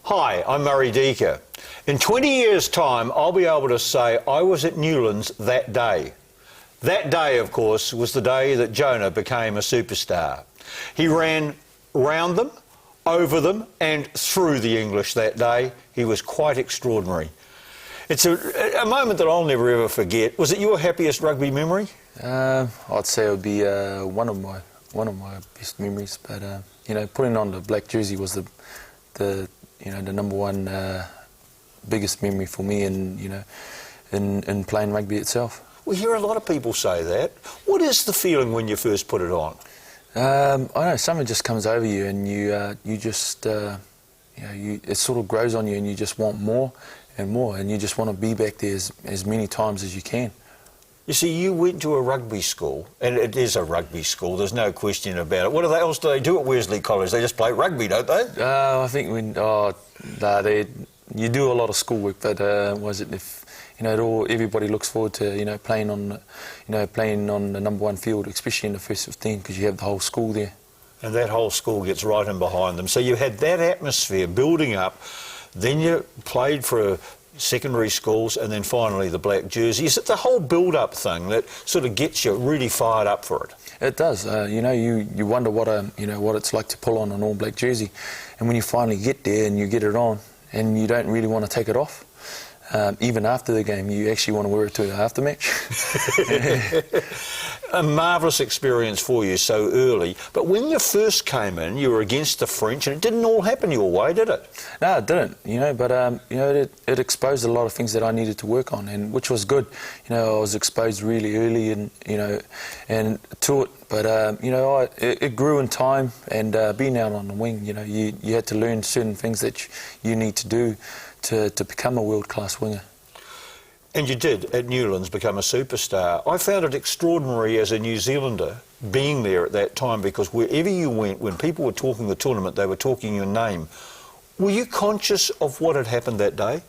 Hi, I'm Murray Deaker. In 20 years' time, I'll be able to say I was at Newlands that day. That day, of course, was the day that Jonah became a superstar. He ran round them, over them and through the English that day. He was quite extraordinary. It's a moment that I'll never ever forget. Was it your happiest rugby memory? I'd say it would be one of my best memories. But putting on the black jersey was the number one biggest memory for me, in playing rugby itself. We hear a lot of people say that. What is the feeling when you first put it on? I don't know, something just comes over you, and you just it sort of grows on you, and you just want more and more, and you just want to be back there as many times as you can. You see, you went to a rugby school, and it is a rugby school, there's no question about it. What else do they do at Wesley College? They just play rugby, don't they? I think you do a lot of schoolwork, but everybody looks forward to playing on the number one field, especially in the first 15, because you have the whole school there. And that whole school gets right in behind them. So you had that atmosphere building up, then you played for secondary schools, and then finally the black jersey. Is it the whole build-up thing that sort of gets you really fired up for it? It does. You wonder what it's like to pull on an all-black jersey, and when you finally get there and you get it on, and you don't really want to take it off. Even after the game, you actually want to wear it to the aftermatch. A marvellous experience for you so early. But when you first came in, you were against the French, and it didn't all happen your way, did it? No, it didn't. But it exposed a lot of things that I needed to work on, and which was good. I was exposed really early, and to it. But it grew in time, and being out on the wing, you had to learn certain things that you need to do to become a world-class winger. And you did, at Newlands, become a superstar. I found it extraordinary as a New Zealander being there at that time, because wherever you went, when people were talking the tournament, they were talking your name. Were you conscious of what had happened that day?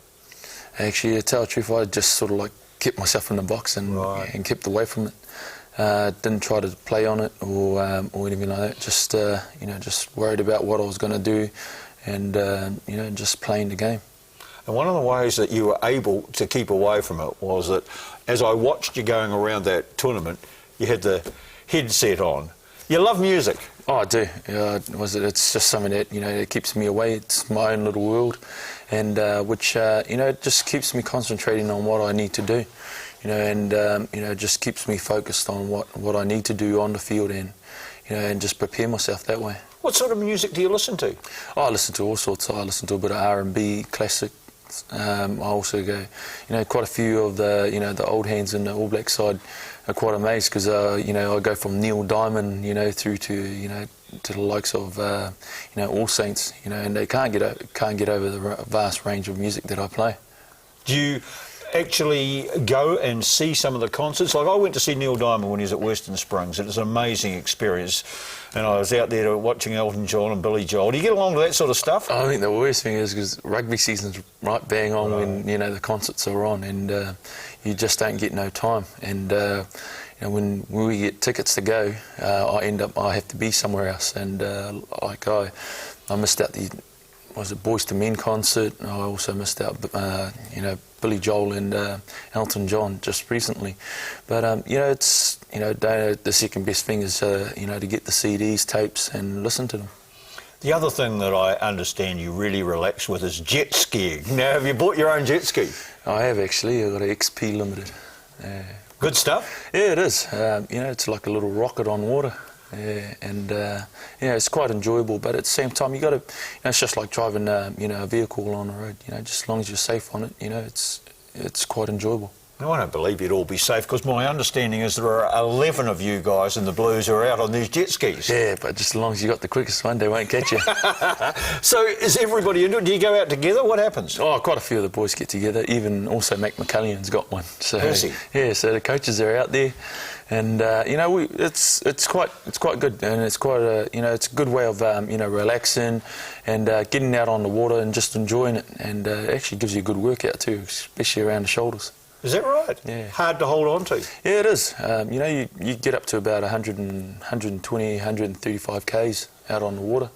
Actually, to tell the truth, I just sort of kept myself in the box and kept away from it. Didn't try to play on it or anything like that. Just worried about what I was going to do, and just playing the game. And one of the ways that you were able to keep away from it was that, as I watched you going around that tournament, you had the headset on. You love music. Oh, I do. It's just something that it keeps me away. It's my own little world, and which it just keeps me concentrating on what I need to do, and just keeps me focused on what I need to do on the field, and just prepare myself that way. What sort of music do you listen to? Oh, I listen to all sorts. I listen to a bit of R&B, classic. I also go, quite a few of the old hands in the All Black side are quite amazed, because I go from Neil Diamond, through to to the likes of All Saints, and they can't get over the vast range of music that I play. Do you actually go and see some of the concerts? Like, I went to see Neil Diamond when he was at Western Springs. It was an amazing experience, and I was out there watching Elton John and Billy Joel. Do you get along to that sort of stuff? I think the worst thing is because rugby season's right bang on when the concerts are on, and you just don't get no time. And when we get tickets to go, I have to be somewhere else, and I missed out the Boyz II Men concert. I also missed out Billy Joel and Elton John just recently. But it's the second best thing is to get the CDs, tapes, and listen to them. The other thing that I understand you really relax with is jet skiing. Now, have you bought your own jet ski? I have, actually. I've got an XP Limited. Good stuff? Yeah, it is. It's like a little rocket on water. It's quite enjoyable, but at the same time, you got to. It's just like driving, a vehicle on the road. Just as long as you're safe on it, it's quite enjoyable. No, I don't believe you'd all be safe, because my understanding is there are 11 of you guys in the Blues who are out on these jet skis. Yeah, but just as long as you got the quickest one, they won't catch you. So is everybody into it? Do you go out together? What happens? Oh, quite a few of the boys get together. Even also Mac McCullion's got one. So, has he? Yeah, so the coaches are out there, and it's quite good, and it's quite it's a good way of relaxing and getting out on the water and just enjoying it, and it actually gives you a good workout too, especially around the shoulders. Is that right? Yeah. Hard to hold on to? Yeah, it is. You get up to about 120, 135 k's out on the water.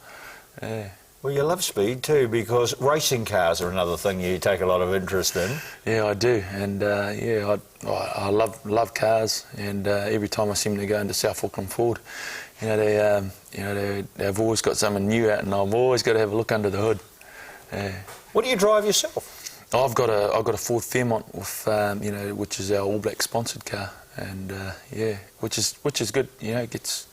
Yeah. Well, you love speed too, because racing cars are another thing you take a lot of interest in. Yeah, I do, and yeah, I love cars, and every time I seem to go into South Auckland Ford, you know, they've always got something new out, and I've always got to have a look under the hood. What do you drive yourself? I've got a Ford Fairmont with which is our All Black sponsored car, and yeah, which is good. You know, it gets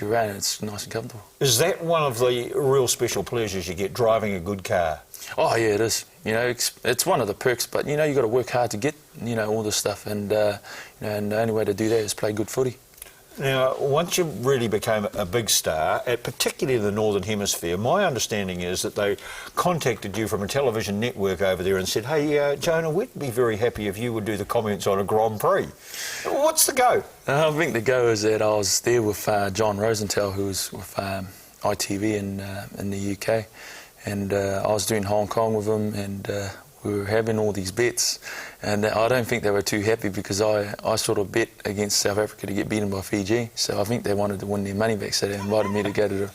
you around. It's nice and comfortable. Is that one of the real special pleasures you get, driving a good car? Oh yeah, it is. You know, it's one of the perks, but you know, you got to work hard to get all this stuff, and and the only way to do that is play good footy. Now, once you really became a big star, particularly in the Northern Hemisphere, my understanding is that they contacted you from a television network over there and said, hey, Jonah, we'd be very happy if you would do the comments on a Grand Prix. What's the go? I think the go is that I was there with John Rosenthal, who was with ITV in the UK, and I was doing Hong Kong with him, and we were having all these bets, and I don't think they were too happy because I sort of bet against South Africa to get beaten by Fiji, so I think they wanted to win their money back, so they invited me to go to the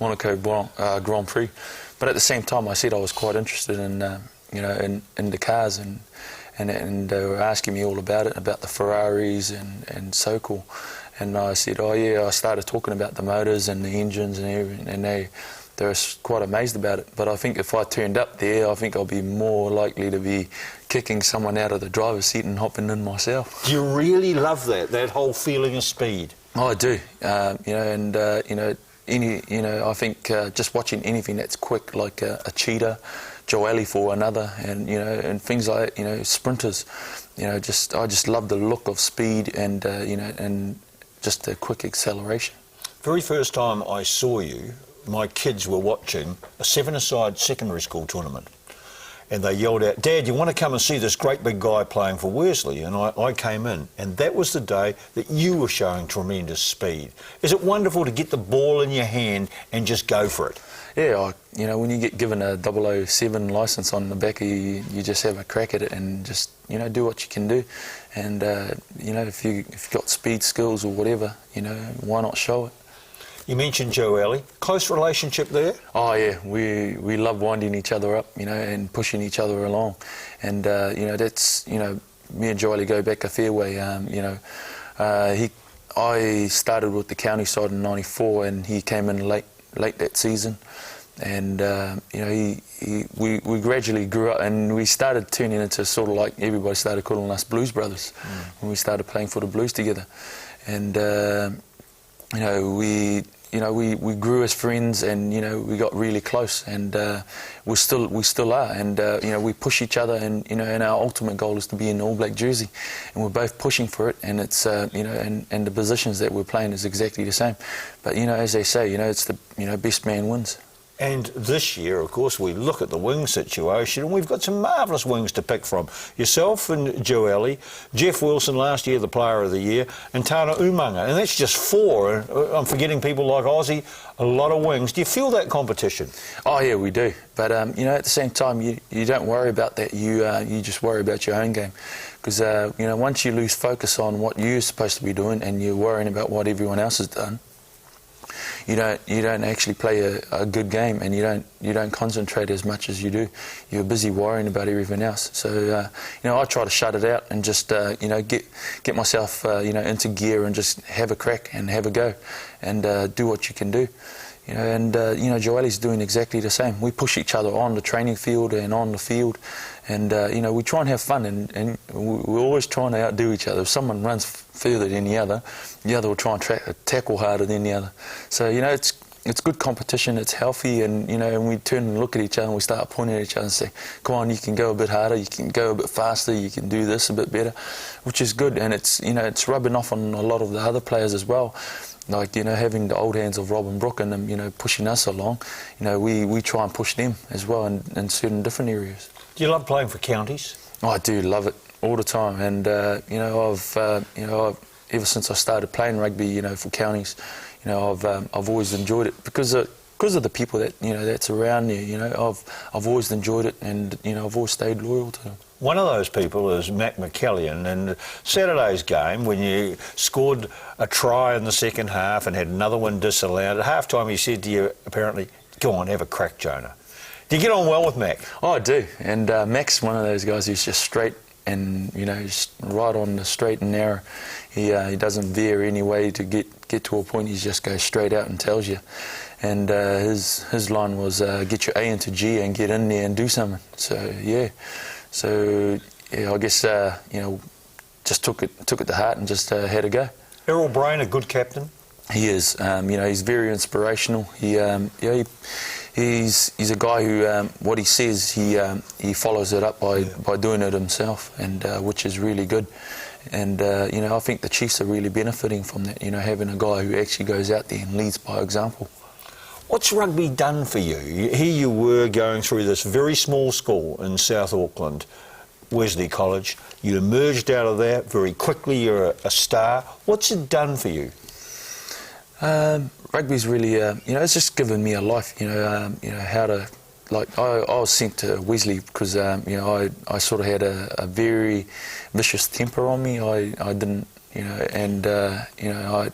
Monaco Grand Prix. But at the same time, I said I was quite interested in in the cars, and they were asking me all about it, about the Ferraris and so cool. And I said, oh yeah, I started talking about the motors and the engines and everything, and they were quite amazed about it. But I think if I turned up there, I think I'll be more likely to be kicking someone out of the driver's seat and hopping in myself. Do you really love that whole feeling of speed? Oh, I do. I think just watching anything that's quick, like a cheetah, Joali for another, and things like sprinters. I just love the look of speed and and just the quick acceleration. Very first time I saw you, my kids were watching a seven-a-side secondary school tournament, and they yelled out, Dad, you want to come and see this great big guy playing for Worsley? And I came in, and that was the day that you were showing tremendous speed. Is it wonderful to get the ball in your hand and just go for it? Yeah, when you get given a 007 licence on the back of you, you just have a crack at it and just, do what you can do. And, if you've got speed skills or whatever, why not show it? You mentioned Joali. Close relationship there? Oh yeah, we love winding each other up, and pushing each other along. And that's me and Joali go back a fair way. I started with the county side in '94, and he came in late that season. And we gradually grew up, and we started turning into sort of like everybody started calling us Blues Brothers when we started playing for the Blues together. And we grew as friends, and we got really close, and we still are, and we push each other, and and our ultimate goal is to be in the All Black jersey, and we're both pushing for it, and it's and the positions that we're playing is exactly the same, but as they say, it's the best man wins. And this year, of course, we look at the wing situation, and we've got some marvellous wings to pick from. Yourself and Joali, Jeff Wilson last year, the Player of the Year, and Tana Umanga. And that's just four. And I'm forgetting people like Aussie, a lot of wings. Do you feel that competition? Oh, yeah, we do. But, at the same time, you don't worry about that. You just worry about your own game. Because, once you lose focus on what you're supposed to be doing and you're worrying about what everyone else has done, you don't actually play a good game, and you don't concentrate as much as you do. You're busy worrying about everything else. So I try to shut it out and just get myself into gear and just have a crack and have a go and do what you can do. Joali's doing exactly the same. We push each other on the training field and on the field, and we try and have fun, and we're always trying to outdo each other. If someone runs further than the other will try and tackle harder than the other. So it's good competition. It's healthy, and and we turn and look at each other and we start pointing at each other and say, "Come on, you can go a bit harder. You can go a bit faster. You can do this a bit better," which is good, and it's rubbing off on a lot of the other players as well. Like, having the old hands of Rob and Brooke and them, pushing us along, we try and push them as well in certain different areas. Do you love playing for counties? Oh, I do love it all the time, and I've ever since I started playing rugby, for counties, I've always enjoyed it because of the people that that's around you. I've always enjoyed it, and I've always stayed loyal to them. One of those people is Mac McCallion, and Saturday's game, when you scored a try in the second half and had another one disallowed, at half-time he said to you, apparently, Go on, have a crack, Jonah. Do you get on well with Mac? Oh, I do. And Mac's one of those guys who's just straight and, you know, just right on the straight and narrow. He doesn't veer any way to get to a point. He just goes straight out and tells you. And his line was, get your A into G and get in there and do something. So, yeah. So, yeah, I guess, you know, just took it to heart and just had a go. Errol Brain, a good captain? He is. You know, he's very inspirational. He's a guy who, what he says, he follows it up by doing it himself, and which is really good. And, you know, I think the Chiefs are really benefiting from that, you know, having a guy who actually goes out there and leads by example. What's rugby done for you? Here you were going through this very small school in South Auckland, Wesley College. You emerged out of that very quickly. You're a star. What's it done for you? Rugby's really, you know, it's just given me a life. You know, how to, like, I was sent to Wesley because, you know, I sort of had a very vicious temper on me. I didn't, you know, and you know,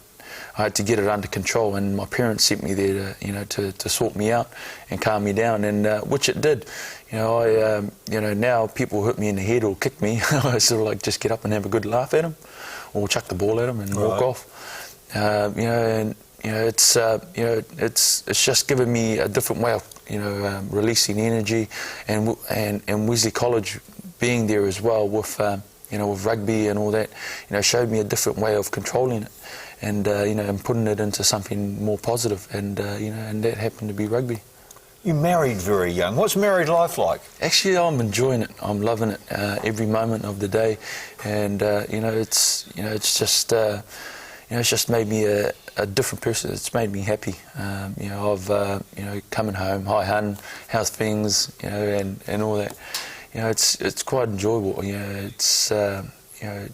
I had to get it under control, and my parents sent me there to, you know, to sort me out and calm me down, and which it did. You know, you know, now people hit me in the head or kick me, I sort of like just get up and have a good laugh at them, or chuck the ball at them and walk off. You know, and you know, it's just given me a different way of, you know, releasing energy, and Wesley College being there as well with, you know, with rugby and all that, you know, showed me a different way of controlling it, and you know, and putting it into something more positive, and you know, and that happened to be rugby. You married very young. What's married life like? Actually, I'm enjoying it. I'm loving it every moment of the day, and you know, it's just you know, it's just made me a different person. It's made me happy. You know, of you know, coming home, hi hun, how's things, you know, and all that. You know, it's quite enjoyable. You know, it's you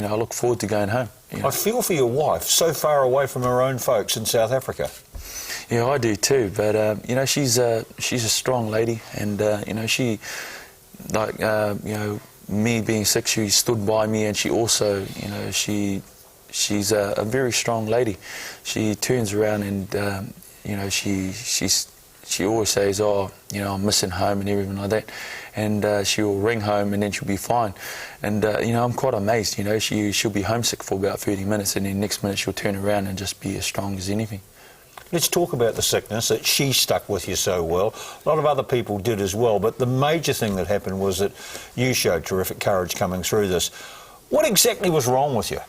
know, I look forward to going home. You know. I feel for your wife, so far away from her own folks in South Africa. Yeah, I do too. But you know, she's a strong lady, and you know, she, like, you know, me being sick, she stood by me, and she also, you know, she's a very strong lady. She turns around and you know, she always says, oh, you know, I'm missing home and everything like that, and she will ring home and then she'll be fine. And you know, I'm quite amazed. You know, she'll be homesick for about 30 minutes, and then next minute she'll turn around and just be as strong as anything. Let's talk about the sickness, that she stuck with you so well. A lot of other people did as well, but the major thing that happened was that you showed terrific courage coming through this. What exactly was wrong with you?